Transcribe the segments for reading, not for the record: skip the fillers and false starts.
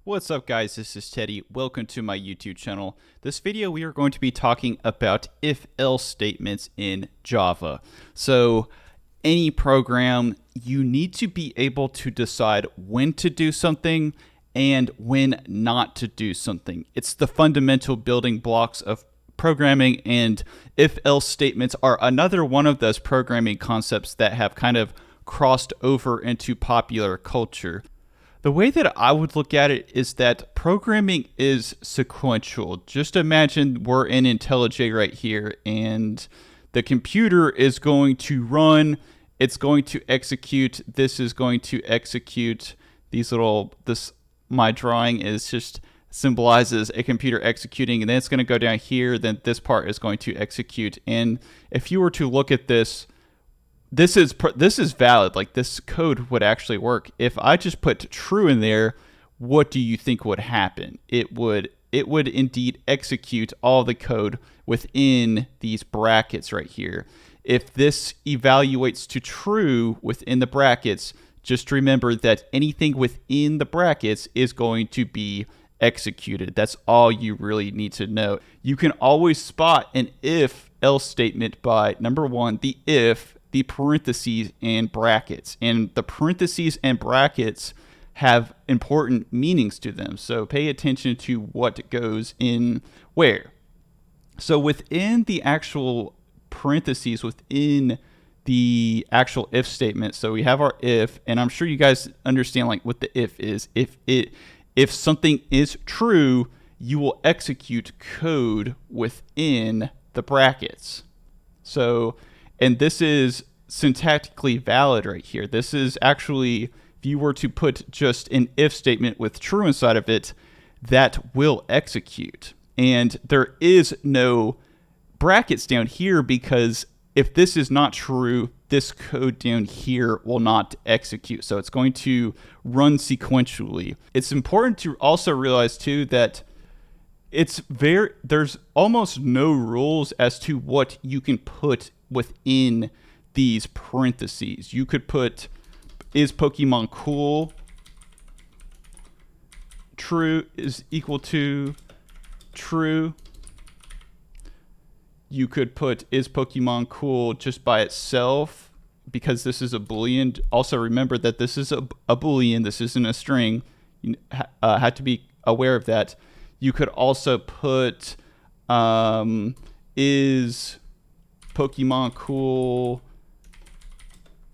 What's up guys, this is Teddy. Welcome to my YouTube channel. This video we are going to be talking about if-else statements in Java. So any program, you need to be able to decide when to do something and when not to do something. It's the fundamental building blocks of programming, and if-else statements are another one of those programming concepts that have kind of crossed over into popular culture. The way that I would look at it is that programming is sequential. Just imagine we're in IntelliJ right here, and the computer is going to run, it's going to execute, this is going to execute, my drawing is just symbolizes a computer executing, and then it's going to go down here, then this part is going to execute. And if you were to look at this, this is valid. Like, this code would actually work. If I just put true in there, what do you think would happen? It would indeed execute all the code within these brackets right here. If this evaluates to true within the brackets, just remember that anything within the brackets is going to be executed. That's all you really need to know. You can always spot an if-else statement by, number one, the if, the parentheses and brackets. And the parentheses and brackets have important meanings to them. So pay attention to what goes in where. So within the actual parentheses, within the actual if statement, so we have our if, and I'm sure you guys understand like what the if is. If something is true, you will execute code within the brackets. So, and this is syntactically valid right here. This is actually, if you were to put just an if statement with true inside of it, that will execute. And there is no brackets down here, because if this is not true, this code down here will not execute. So it's going to run sequentially. It's important to also realize too that there's almost no rules as to what you can put within these parentheses. You could put, is Pokemon cool? True is equal to true. You could put, is Pokemon cool just by itself, because this is a Boolean. Also remember that this is a Boolean, this isn't a string. You have to be aware of that. You could also put, is Pokemon cool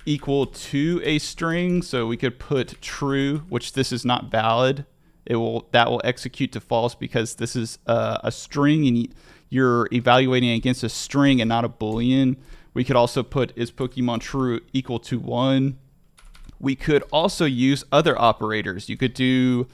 equal to a string? So we could put true, which this is not valid. That will execute to false, because this is a string and you're evaluating against a string and not a Boolean. We could also put, is Pokemon true equal to 1? We could also use other operators. You could do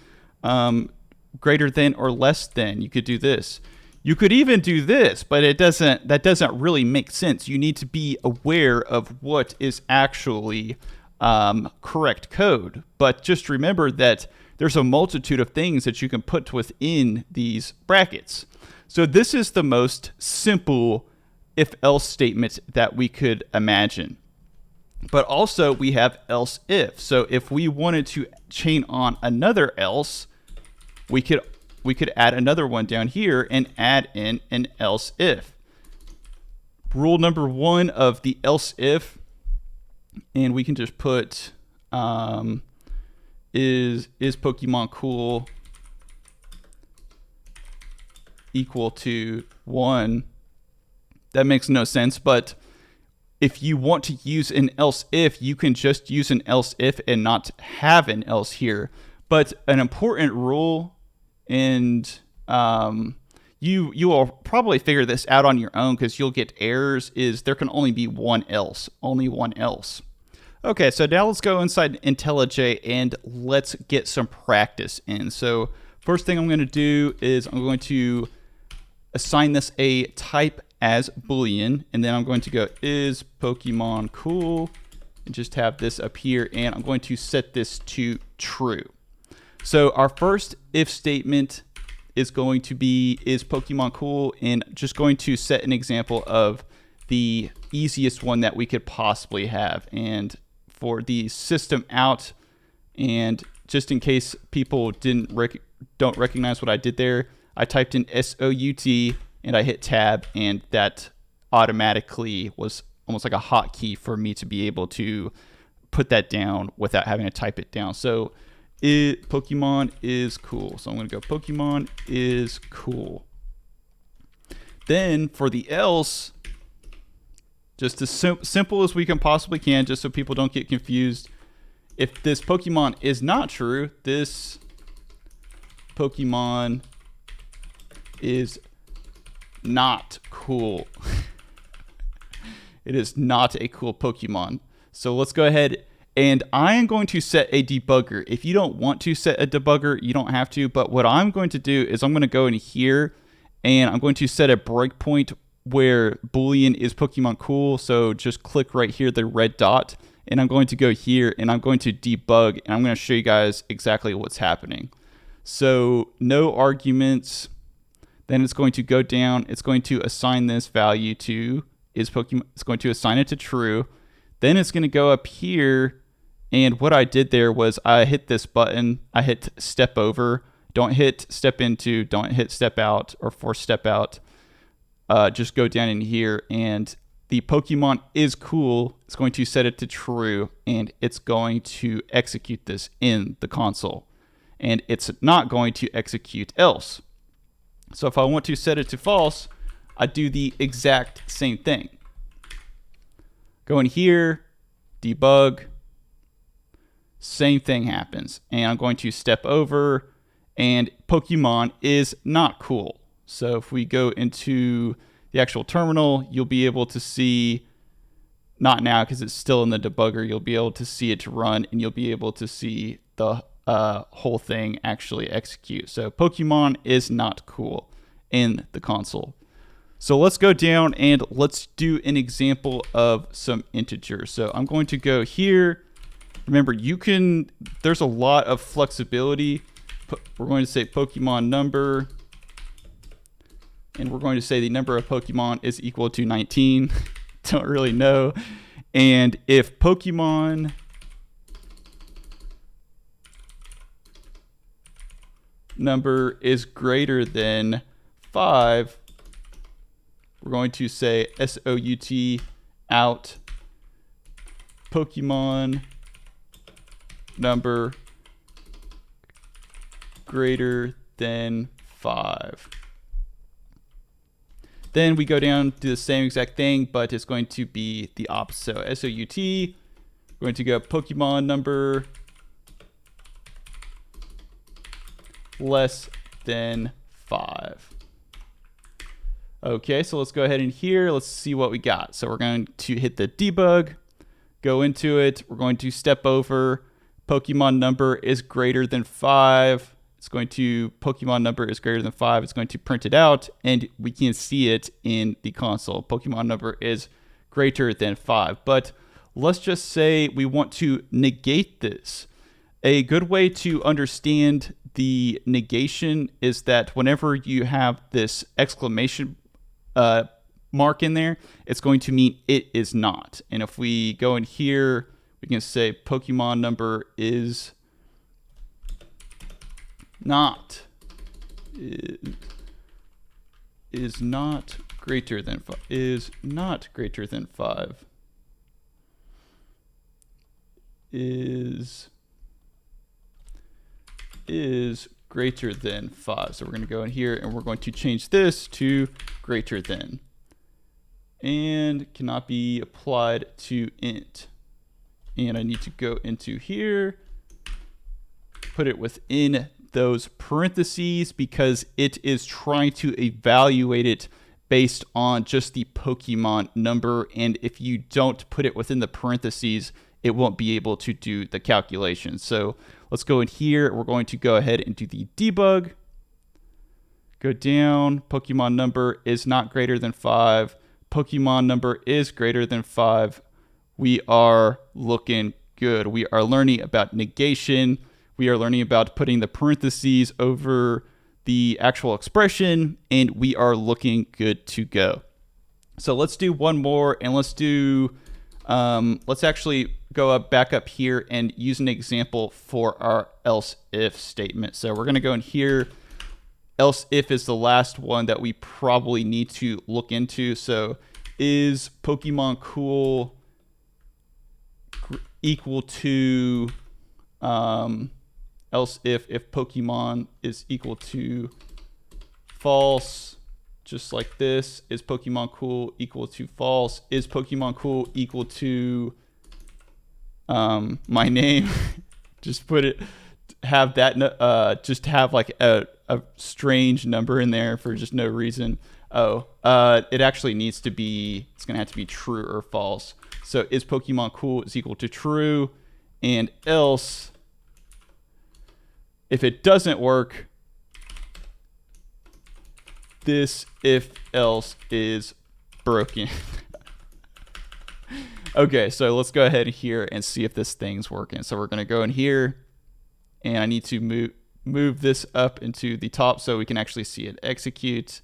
greater than or less than. You could do this. You could even do this, but that doesn't really make sense. You need to be aware of what is actually correct code. But just remember that there's a multitude of things that you can put within these brackets. So this is the most simple if-else statement that we could imagine. But also we have else if. So if we wanted to chain on another else, we could add another one down here and add in an else if. Rule number one of the else if, and we can just put is Pokemon cool equal to 1. That makes no sense, but if you want to use an else if, you can just use an else if and not have an else here. But an important rule, and you will probably figure this out on your own because you'll get errors, is there can only be one else, only one else. Okay, so now let's go inside IntelliJ and let's get some practice in. So first thing I'm going to do is I'm going to assign this a type as Boolean, and then I'm going to go is Pokemon cool, and just have this up here, and I'm going to set this to true. So our first if statement is going to be is Pokemon cool, and just going to set an example of the easiest one that we could possibly have. And for the system out and just in case people don't recognize what I did there, I typed in SOUT and I hit tab, and that automatically was almost like a hotkey for me to be able to put that down without having to type it down. So Pokemon is cool. So I'm going to go Pokemon is cool. Then for the else, just as simple as we can possibly can, just so people don't get confused. If this Pokemon is not true, this Pokemon is not cool. It is not a cool Pokemon. So let's go ahead, and I am going to set a debugger. If you don't want to set a debugger, you don't have to, but what I'm going to do is I'm going to go in here and I'm going to set a breakpoint where Boolean is Pokemon cool. So just click right here, the red dot, and I'm going to go here and I'm going to debug, and I'm going to show you guys exactly what's happening. So no arguments. Then it's going to go down. It's going to assign this value to is Pokemon. It's going to assign it to true. Then it's going to go up here. And what I did there was I hit this button. I hit step over. Don't hit step into. Don't hit step out or force step out. Just go down in here, and the Pokemon is cool. It's going to set it to true, and it's going to execute this in the console. And it's not going to execute else. So if I want to set it to false, I do the exact same thing. Go in here, debug, same thing happens. And I'm going to step over, and Pokemon is not cool. So if we go into the actual terminal, you'll be able to see, not now because it's still in the debugger, you'll be able to see it run, and you'll be able to see the whole thing actually execute. So Pokemon is not cool in the console. So let's go down and let's do an example of some integers. So I'm going to go here. Remember, there's a lot of flexibility. We're going to say Pokemon number, and we're going to say the number of Pokemon is equal to 19. Don't really know. And if Pokemon number is greater than 5, we're going to say SOUT out Pokemon number greater than 5. Then we go down to the same exact thing, but it's going to be the opposite. So SOUT, we're going to go Pokemon number less than 5. Okay, so let's go ahead in here. Let's see what we got. So we're going to hit the debug, go into it. We're going to step over. Pokemon number is greater than 5. Pokemon number is greater than 5. It's going to print it out, and we can see it in the console. Pokemon number is greater than 5. But let's just say we want to negate this. A good way to understand the negation is that whenever you have this exclamation mark in there, it's going to mean it is not. And if we go in here, we can say Pokemon number is not greater than 5. Is not greater than 5. Is greater than 5. So we're going to go in here and we're going to change this to greater than, and cannot be applied to int. And I need to go into here, put it within those parentheses because it is trying to evaluate it based on just the Pokemon number. And if you don't put it within the parentheses, it won't be able to do the calculation. So let's go in here. We're going to go ahead and do the debug. Go down. Pokemon number is not greater than 5. Pokemon number is greater than 5. We are looking good. We are learning about negation. We are learning about putting the parentheses over the actual expression, and we are looking good to go. So let's do one more, and let's actually go back up here and use an example for our else if statement. So we're going to go in here. Else if is the last one that we probably need to look into. So is Pokemon cool equal to else if Pokemon is equal to false, just like this. Is Pokemon cool equal to false? Is Pokemon cool equal to my name? Just put it, have that, just have like a strange number in there for just no reason. It actually needs to be, it's gonna have to be true or false. So is Pokemon cool is equal to true, and else, if it doesn't work, this if else is broken. Okay, so let's go ahead here and see if this thing's working. So we're gonna go in here, and I need to move this up into the top so we can actually see it execute.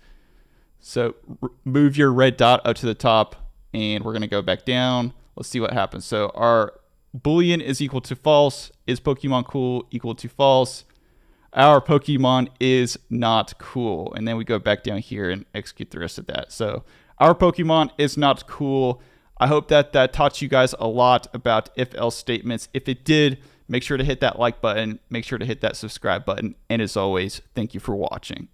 So move your red dot up to the top, and we're gonna go back down. Let's see what happens. So our Boolean is equal to false. Is Pokemon cool equal to false? Our Pokemon is not cool. And then we go back down here and execute the rest of that. So our Pokemon is not cool. I hope that taught you guys a lot about if-else statements. If it did, make sure to hit that like button. Make sure to hit that subscribe button. And as always, thank you for watching.